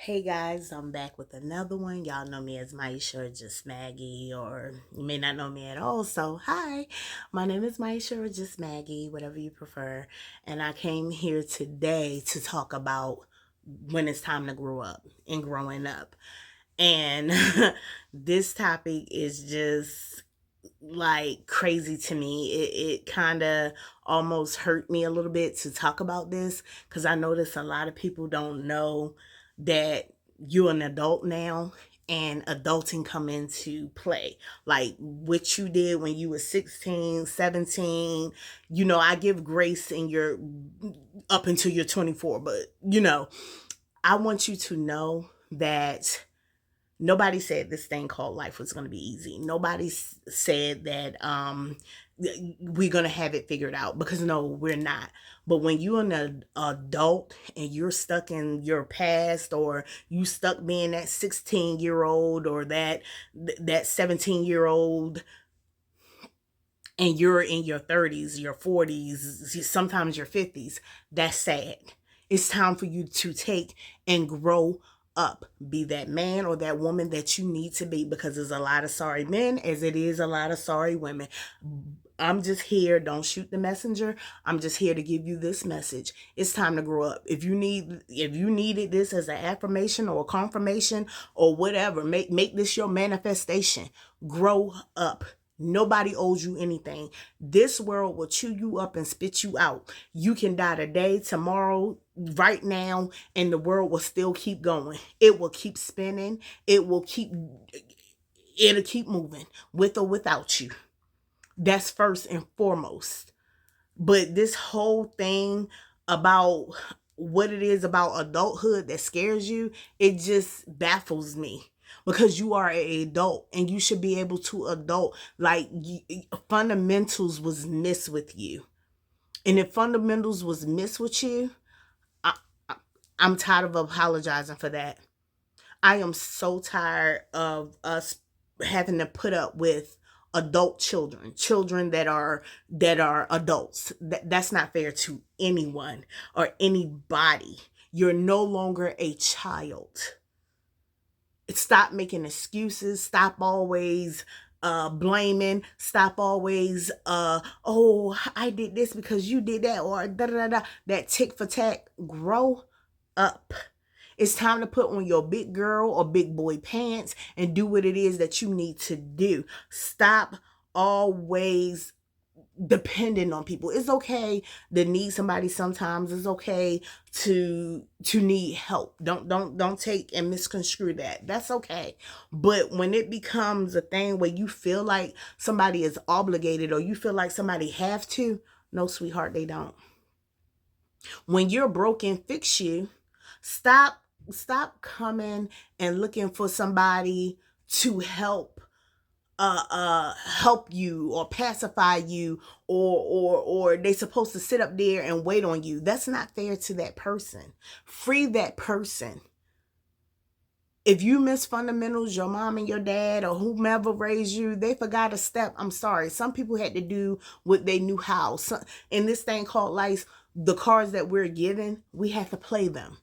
Hey guys, I'm back with another one. Y'all know me as Maisha or just Maggie, or you may not know me at all. So, hi, my name is Maisha or just Maggie, whatever you prefer. And I came here today to talk about when it's time to grow up and growing up. And this topic is just like crazy to me. It kind of almost hurt me a little bit to talk about this because I notice a lot of people don't know that you're an adult now and adulting come into play. Like what you did when you were 16, 17. I give grace in your up until you're 24, but I want you to know that nobody said this thing called life was going to be easy. Nobody said that we're going to have it figured out, because no, we're not. But when you're an adult and you're stuck in your past, or you stuck being that 16-year-old or that 17-year-old, and you're in your 30s, your 40s, sometimes your 50s, that's sad. It's time for you to take and grow up. Be that man or that woman that you need to be, because there's a lot of sorry men as it is a lot of sorry women. I'm just here, don't shoot the messenger. I'm just here to give you this message. It's time to grow up. If you needed this as an affirmation or a confirmation or whatever, make this your manifestation. Grow up. Nobody owes you anything. This world will chew you up and spit you out. You can die today, tomorrow, right now, and the world will still keep going. It will keep spinning. It'll keep moving with or without you. That's first and foremost. But this whole thing about what it is about adulthood that scares you, it just baffles me, because you are an adult and you should be able to adult. Like, fundamentals was missed with you. And if fundamentals was missed with you, I, I, I'm tired of apologizing for that. I am so tired of us having to put up with adult children that are adults. That's not fair to anyone or anybody. You're no longer a child. Stop making excuses. Stop always blaming. Stop always oh, I did this because you did that, or da da da. That tick for tack. Grow up. It's time to put on your big girl or big boy pants and do what it is that you need to do. Stop always dependent on people. It's okay to need somebody sometimes. It's okay to need help. Don't take and misconstrue that. That's okay. But when it becomes a thing where you feel like somebody is obligated, or you feel like somebody have to, no, sweetheart, they don't. When you're broken, fix you. Stop coming and looking for somebody to help you or pacify you, or they supposed to sit up there and wait on you. That's not fair to that person. Free that person. If you miss fundamentals, your mom and your dad or whomever raised you, they forgot a step. I'm sorry. Some people had to do what they knew how. In this thing called life, the cards that we're given, we have to play them.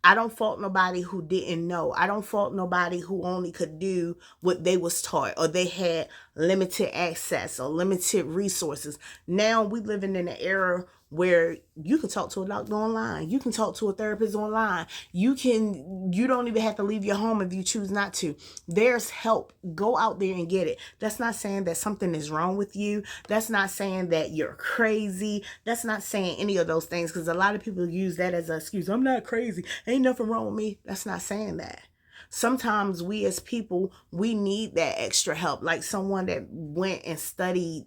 I don't fault nobody who didn't know. I don't fault nobody who only could do what they was taught, or they had limited access or limited resources. Now we living in an era where you can talk to a doctor online. You can talk to a therapist online. You don't even have to leave your home if you choose not to. There's help. Go out there and get it. That's not saying that something is wrong with you. That's not saying that you're crazy. That's not saying any of those things, because a lot of people use that as an excuse. I'm not crazy. Ain't nothing wrong with me. That's not saying that. Sometimes we as people, we need that extra help, like someone that went and studied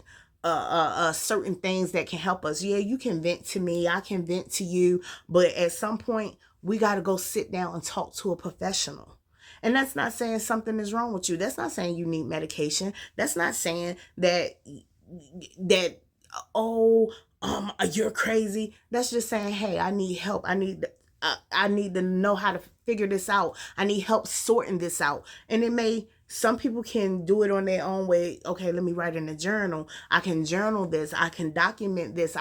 certain things that can help us. Yeah, you can vent to me, I can vent to you, but at some point we got to go sit down and talk to a professional. And that's not saying something is wrong with you. That's not saying you need medication. That's not saying that oh, you're crazy. That's just saying, hey, I need help. I need to know how to figure this out. I need help sorting this out. And some people can do it on their own way. Okay, let me write in a journal. I can journal this. I can document this.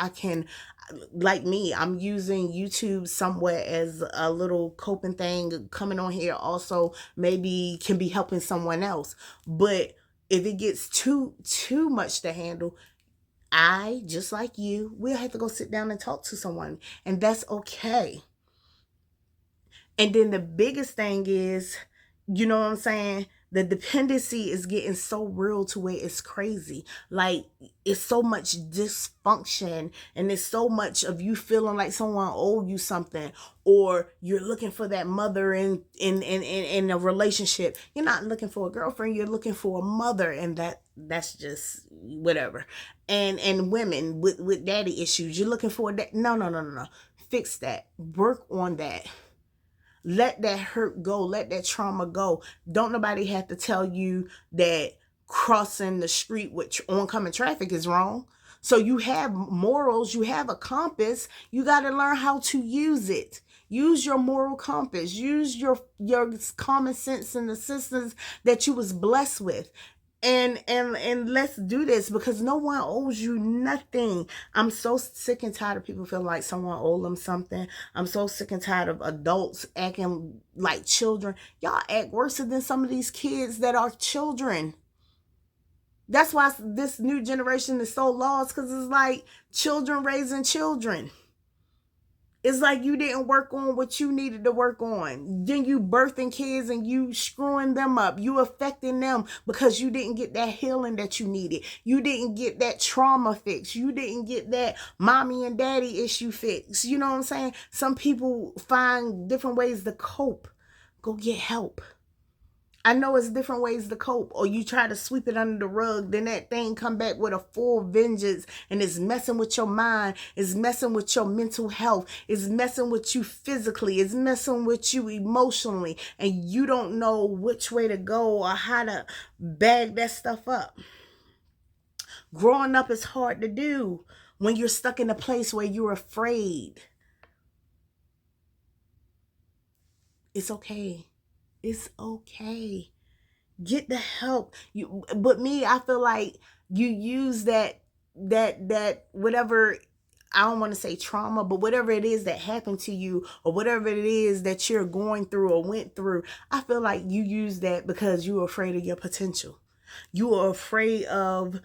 like me, I'm using YouTube somewhat as a little coping thing. Coming on here also maybe can be helping someone else. But if it gets too much to handle, I, just like you, will have to go sit down and talk to someone. And that's okay. And then the biggest thing is, you know what I'm saying? The dependency is getting so real to where it's crazy. Like, it's so much dysfunction, and it's so much of you feeling like someone owe you something, or you're looking for that mother in a relationship. You're not looking for a girlfriend, you're looking for a mother, and that's just whatever. And women with daddy issues, you're looking for that. No, no, no, no, no. Fix that. Work on that. Let that hurt go. Let that trauma go. Don't nobody have to tell you that crossing the street with oncoming traffic is wrong. So you have morals, you have a compass. You got to learn how to use it. Use your moral compass. Use your common sense and the systems that you was blessed with. And let's do this, because no one owes you nothing. I'm so sick and tired of people feeling like someone owes them something. I'm so sick and tired of adults acting like children. Y'all act worse than some of these kids that are children. That's why this new generation is so lost, because it's like children raising children. It's like you didn't work on what you needed to work on. Then you birthing kids and you screwing them up. You affecting them because you didn't get that healing that you needed. You didn't get that trauma fixed. You didn't get that mommy and daddy issue fixed. You know what I'm saying? Some people find different ways to cope. Go get help. I know it's different ways to cope, or you try to sweep it under the rug, then that thing come back with a full vengeance, and it's messing with your mind, it's messing with your mental health, it's messing with you physically, it's messing with you emotionally, and you don't know which way to go or how to bag that stuff up. Growing up is hard to do when you're stuck in a place where you're afraid. It's okay. It's okay. Get the help. But me, I feel like you use that whatever, I don't want to say trauma, but whatever it is that happened to you, or whatever it is that you're going through or went through, I feel like you use that because you're afraid of your potential. You are afraid of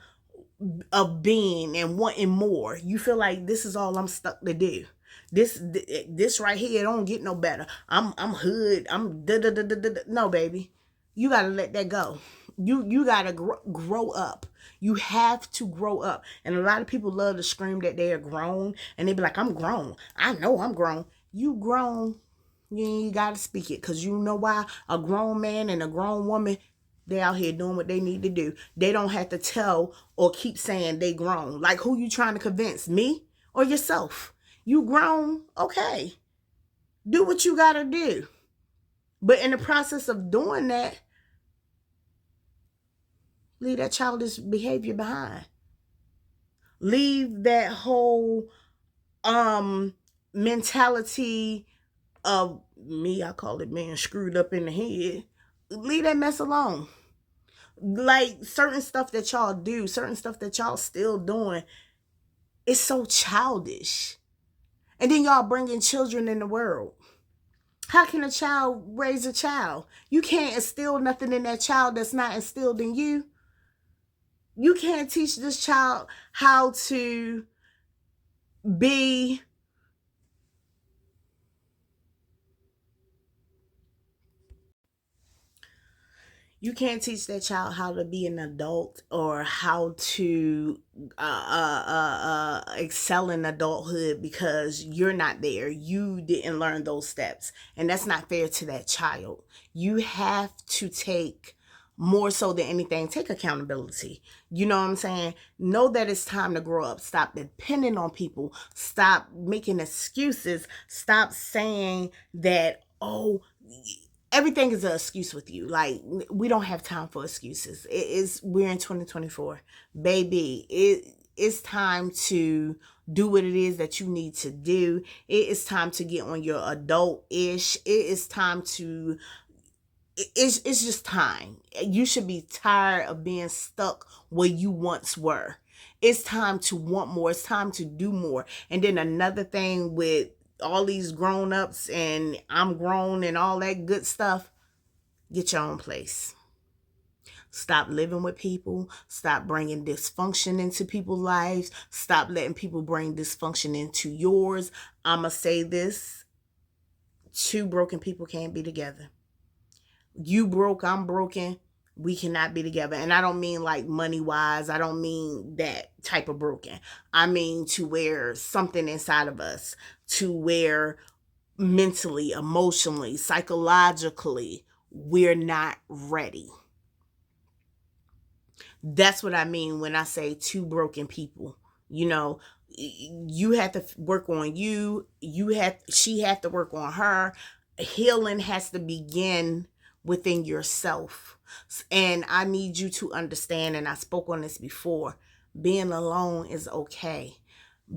being and wanting more. You feel like this is all I'm stuck to do. This right here don't get no better. I'm hood. I'm da da da da da. No, baby, you gotta let that go. You gotta grow up. You have to grow up. And a lot of people love to scream that they are grown, and they be like, I'm grown. I know I'm grown. You grown. You ain't gotta speak it, because you know why? A grown man and a grown woman, they out here doing what they need to do. They don't have to tell or keep saying they grown. Like, who you trying to convince? Me or yourself? You grown, okay. Do what you gotta do. But in the process of doing that, leave that childish behavior behind. Leave that whole mentality of me, I call it man screwed up in the head. Leave that mess alone. Like, certain stuff that y'all do, certain stuff that y'all still doing, it's so childish. And then y'all bringing children in the world. How can a child raise a child? You can't instill nothing in that child that's not instilled in you. You can't teach this child how to be you can't teach that child how to be an adult, or how to excel in adulthood, because you're not there. You didn't learn those steps, and that's not fair to that child. You have to take, more so than anything, take accountability. You know what I'm saying? Know that it's time to grow up. Stop depending on people. Stop making excuses. Stop saying that, oh, everything is an excuse with you. Like, we don't have time for excuses. We're in 2024, baby. It's time to do what it is that you need to do. It is time to get on your adult-ish. It is time to it's just time. You should be tired of being stuck where you once were. It's time to want more. It's time to do more. And then another thing with all these grown-ups and I'm grown and all that good stuff, get your own place. Stop living with people. Stop bringing dysfunction into people's lives. Stop letting people bring dysfunction into yours. I'ma say this: two broken people can't be together. You broke, I'm broken. We cannot be together. And I don't mean like money wise. I don't mean that type of broken. I mean to where something inside of us, to where mentally, emotionally, psychologically, we're not ready. That's what I mean when I say two broken people. You know, you have to work on you. She have to work on her. Healing has to begin within yourself. And I need you to understand, and I spoke on this before, being alone is okay.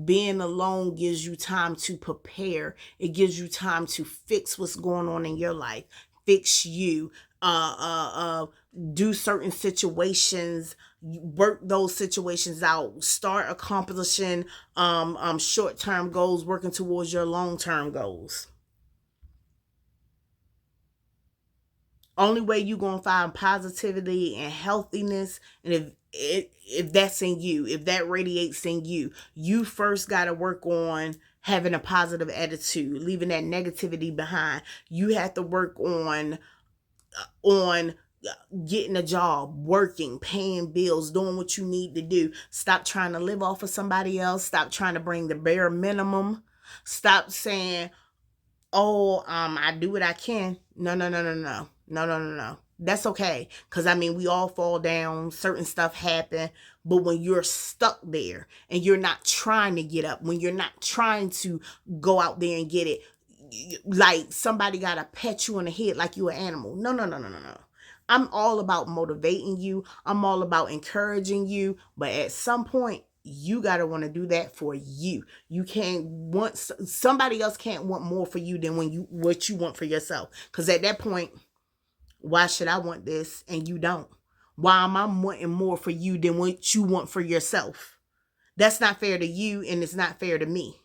Being alone gives you time to prepare. It gives you time to fix what's going on in your life, fix you, uh, uh, uh, do certain situations, work those situations out, start accomplishing short-term goals, working towards your long-term goals. Only way you gonna find positivity and healthiness, and if that's in you, if that radiates in you, you first got to work on having a positive attitude, leaving that negativity behind. You have to work on getting a job, working, paying bills, doing what you need to do. Stop trying to live off of somebody else. Stop trying to bring the bare minimum. Stop saying, oh, I do what I can. No, no, no, no, no. No, no, no, no. That's okay. Because, I mean, we all fall down. Certain stuff happen. But when you're stuck there and you're not trying to get up, when you're not trying to go out there and get it, like somebody got to pet you on the head like you're an animal. No, no, no, no, no, no. I'm all about motivating you. I'm all about encouraging you. But at some point, you got to want to do that for you. You can't want somebody else can't want more for you than when you what you want for yourself. Because at that point, why should I want this and you don't? Why am I wanting more for you than what you want for yourself? That's not fair to you and it's not fair to me.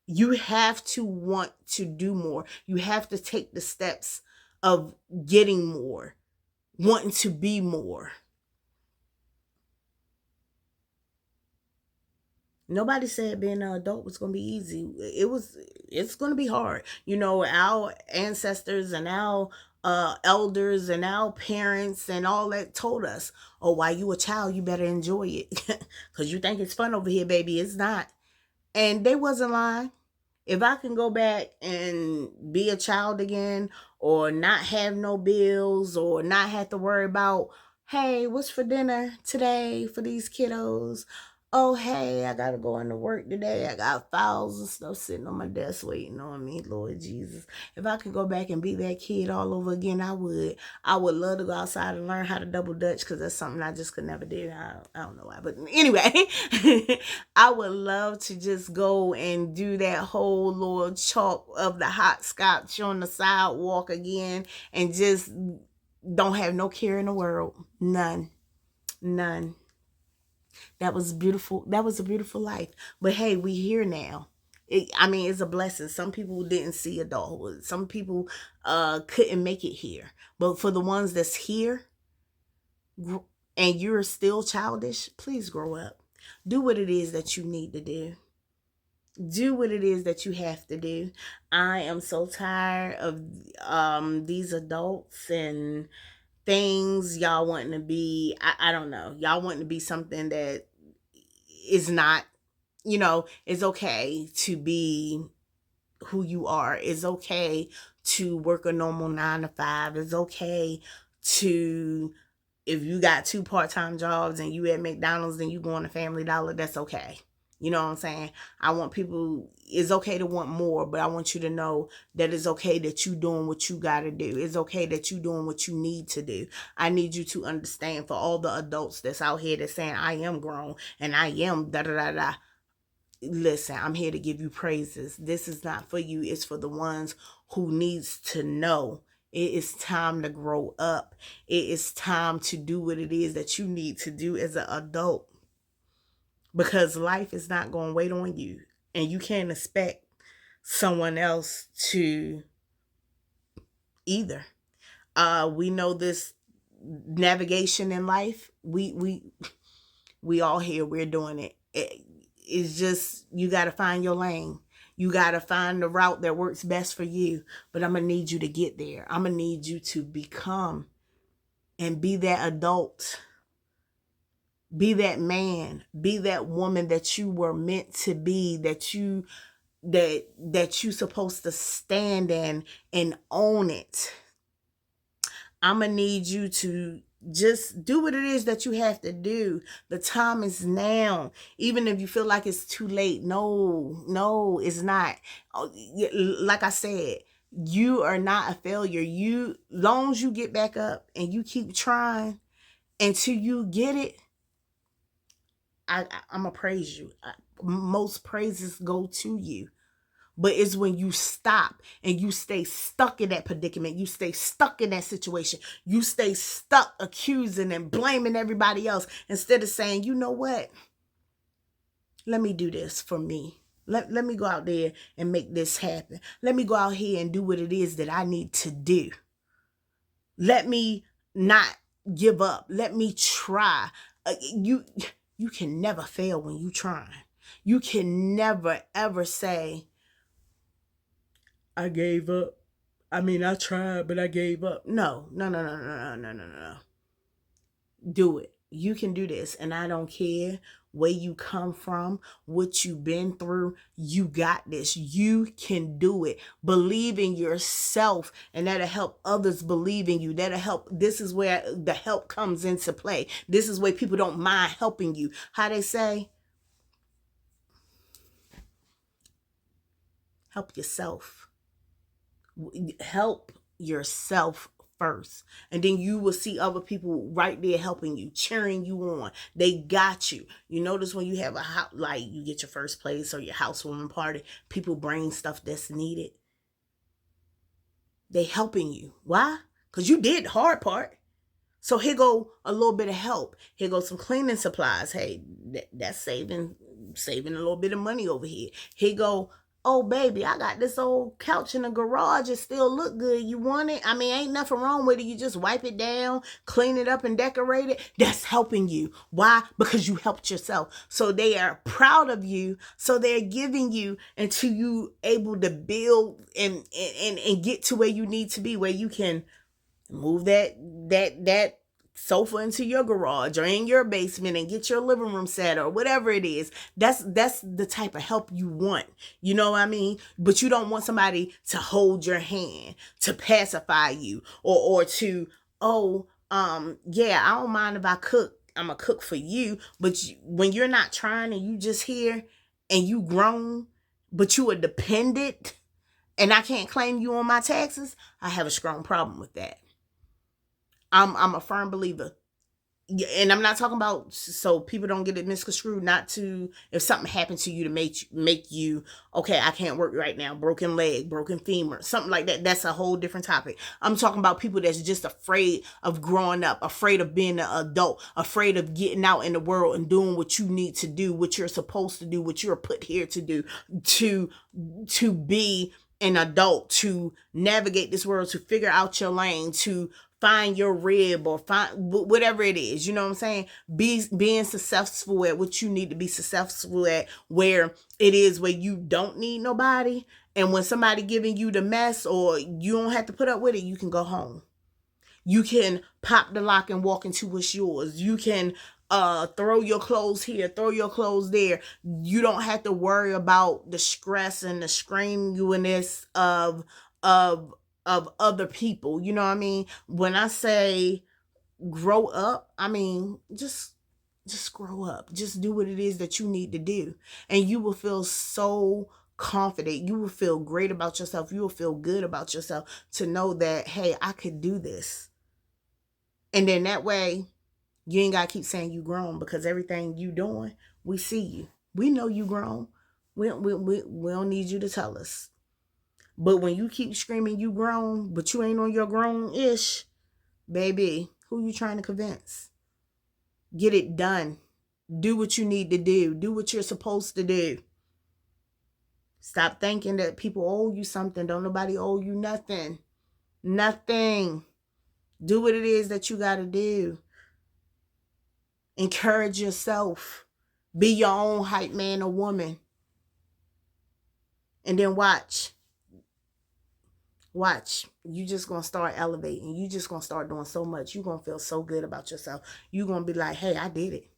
You have to want to do more. You have to take the steps of getting more, wanting to be more. Nobody said being an adult was going to be easy. It's going to be hard. You know, our ancestors and our elders and our parents and all that told us, oh, while you a child, you better enjoy it. Because you think it's fun over here, baby. It's not. And they wasn't lying. If I can go back and be a child again, or not have no bills, or not have to worry about, hey, what's for dinner today for these kiddos? Oh, hey, I gotta go into work today. I got files and stuff sitting on my desk waiting on me, Lord Jesus. If I could go back and be that kid all over again, I would. I would love to go outside and learn how to double dutch because that's something I just could never do. I don't know why. But anyway, I would love to just go and do that whole little chalk of the hot scotch on the sidewalk again and just don't have no care in the world. None. None. That was beautiful. That was a beautiful life. But hey, we here now. I mean, it's a blessing. Some people didn't see adulthood. Some people couldn't make it here. But for the ones that's here and you're still childish, please grow up. Do what it is that you need to do. Do what it is that you have to do. I am so tired of these adults and things y'all wanting to be. I don't know. Y'all wanting to be something that is not. You know, it's okay to be who you are. It's okay to work a normal 9 to 5. It's okay to, if you got 2 part-time jobs and you at McDonald's and you going to Family Dollar, that's okay. You know what I'm saying? I want people, it's okay to want more, but I want you to know that it's okay that you doing what you got to do. It's okay that you doing what you need to do. I need you to understand, for all the adults that's out here that's saying, I am grown and I am da da da da. Listen, I'm here to give you praises. This is not for you. It's for the ones who needs to know it is time to grow up. It is time to do what it is that you need to do as an adult. because life is not going to wait on you, and you can't expect someone else to either. We know this navigation in life. We all here. We're doing it. It's just you got to find your lane. You got to find the route that works best for you. But I'm gonna need you to get there. I'm gonna need you to become and be that adult. Be that man. Be that woman that you were meant to be. That you supposed to stand in and own it. I'm gonna need you to just do what it is that you have to do. The time is now. Even if you feel like it's too late, no, it's not. Like I said, you are not a failure. You, long as you get back up and you keep trying until you get it, I'm gonna praise you. Most praises go to you. But it's when you stop and you stay stuck in that predicament, you stay stuck in that situation, you stay stuck accusing and blaming everybody else instead of saying, you know what? Let me do this for me. Let me go out there and make this happen. Let me go out here and do what it is that I need to do. Let me not give up. Let me try. You can never fail when you try. You can never, ever say, I gave up. I mean, I tried, but I gave up. No. Do it. You can do this. And I don't care where you come from, what you've been through. You got this. You can do it. Believe in yourself, and that'll help others believe in you. That'll help. This is where the help comes into play. This is where people don't mind helping you. How they say, help yourself. Help yourself first, and then you will see other people right there helping you, cheering you on. They got you. You notice when you have a house, like you get your first place or your housewarming party, people bring stuff that's needed. They helping you. Why? Because you did the hard part. So here go a little bit of help. Here goes some cleaning supplies. Hey, that's saving a little bit of money over here. Here go, oh baby, I got this old couch in the garage. It still look good. You want it? I mean, ain't nothing wrong with it. You just wipe it down, clean it up, and decorate it. That's helping you. Why? Because you helped yourself. So they are proud of you. So they're giving you until you able to build and get to where you need to be, where you can move that sofa into your garage or in your basement and get your living room set or whatever it is. That's the type of help you want. You know what I mean? But you don't want somebody to hold your hand, to pacify you, or to, yeah, I don't mind if I cook. I'm gonna cook for you. But when you're not trying and you just here and you grown, but you are dependent and I can't claim you on my taxes, I have a strong problem with that. I'm a firm believer. And I'm not talking about so people don't get it misconstrued, not to, if something happened to you to make you okay, I can't work right now, broken leg, broken femur, something like that. That's a whole different topic. I'm talking about people that's just afraid of growing up, afraid of being an adult, afraid of getting out in the world and doing what you need to do, what you're supposed to do, what you're put here to do, to be an adult, to navigate this world, to figure out your lane, to find your rib or find whatever it is. You know what I'm saying? Being successful at what you need to be successful at, where it is where you don't need nobody. And when somebody giving you the mess or you don't have to put up with it, you can go home. You can pop the lock and walk into what's yours. You can throw your clothes here, throw your clothes there. You don't have to worry about the stress and the strenuousness of other people. You know what I mean? When I say grow up, I mean just grow up. Just do what it is that you need to do, and you will feel so confident. You will feel great about yourself. You will feel good about yourself to know that, hey, I could do this. And then that way, you ain't got to keep saying you grown, because everything you doing, we see you. We know you grown. We don't need you to tell us. But when you keep screaming you grown, but you ain't on your grown-ish, baby, who you trying to convince? Get it done. Do what you need to do. Do what you're supposed to do. Stop thinking that people owe you something. Don't nobody owe you nothing. Nothing. Do what it is that you got to do. Encourage yourself. Be your own hype man or woman. And then watch. Watch. You just going to start elevating. You just going to start doing so much. You're going to feel so good about yourself. You're going to be like, hey, I did it.